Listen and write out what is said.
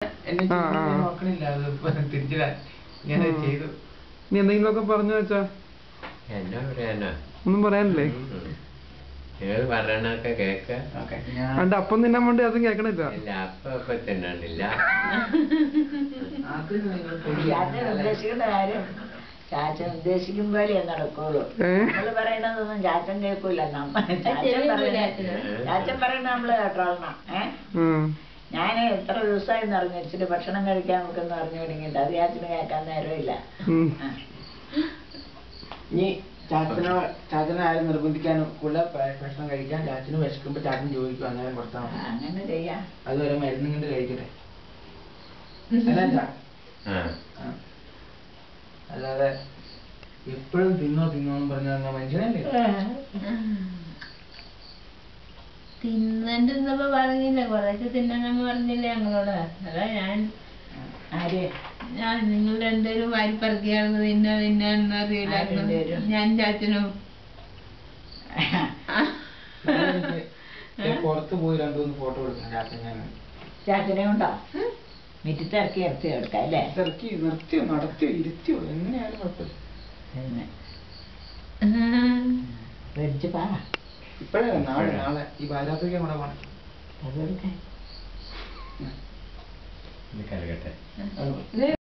നോക്കണില്ല, അത് തിരിച്ചിടാൻ ഞാൻ ചെയ്തു. നീ എന്തെങ്കിലുമൊക്കെ പറഞ്ഞു വെച്ചാ എന്നാ പറയാനാ, ഒന്നും പറയാനില്ലേ? നിങ്ങൾ പറയണൊക്കെ കേക്ക. അണ്ട് അപ്പം തിന്നാൻ വേണ്ടി അതും കേക്കണില്ല. ഇല്ല, അപ്പൊ തിന്നണില്ല. ഉദ്ദേശിക്കുന്ന കാര്യം ചാച്ചൻ ഉദ്ദേശിക്കും പോലെ നടക്കുള്ളൂ. നമ്മള് പറയണതൊന്നും ചാച്ചൻ കേൾക്കൂല. ചാച്ചൻ പറയണ നമ്മള് കേട്ടോളണം. ഞാൻ എത്ര ദിവസമായി അറിഞ്ഞു ഇച്ചിരി ഭക്ഷണം കഴിക്കാൻ നോക്കെന്ന് പറഞ്ഞു തുടങ്ങിയിട്ട് അത് ചാച്ചന് കേൾക്കാൻ നേരമില്ല. ഇനി ചാച്ചനെ ആരും നിർബന്ധിക്കാനൊക്കെയുള്ള ഭക്ഷണം കഴിക്കാൻ ചാച്ചന് വിശക്കുമ്പോ ചാച്ചൻ ചോദിക്കും, അങ്ങനെ കൊടുത്താൽ അങ്ങനെ ചെയ്യാം. അതുവരെ മരുന്നും കൊണ്ട് കഴിക്കട്ടെ. അല്ല അല്ലാതെ എപ്പോഴും തിന്നോന്ന് പറഞ്ഞ മനുഷ്യനല്ലേ. തിന്നണ്ടെന്നപ്പോ പറഞ്ഞില്ല, കുറച്ച് തിന്നണമെന്ന് പറഞ്ഞില്ലേ ഞങ്ങളോട്. അതാ ഞാൻ നിങ്ങൾ രണ്ടുപേരും വാരിപ്പറക്കിയാണെന്ന് തിന്നാന്ന് അറിയില്ല. ഞാൻ ചാച്ചനും പുറത്ത് പോയി 2-3 ഫോട്ടോ എടുക്കണം ചാച്ചൻ. ചാച്ചനെ ഉണ്ടോ മിറ്റിത്തിറക്കി എടുക്കാം അല്ലേ? ഇറക്കി നിർത്തിയോ നടത്തിയോ ഇരുത്തിയോ എങ്ങനെയായാലും കുഴപ്പമില്ല. ഇപ്പഴേ നാളെ ഈ ഭാരാത്രിക്കാൻ കൂടെ പോണം. കലകട്ടെ.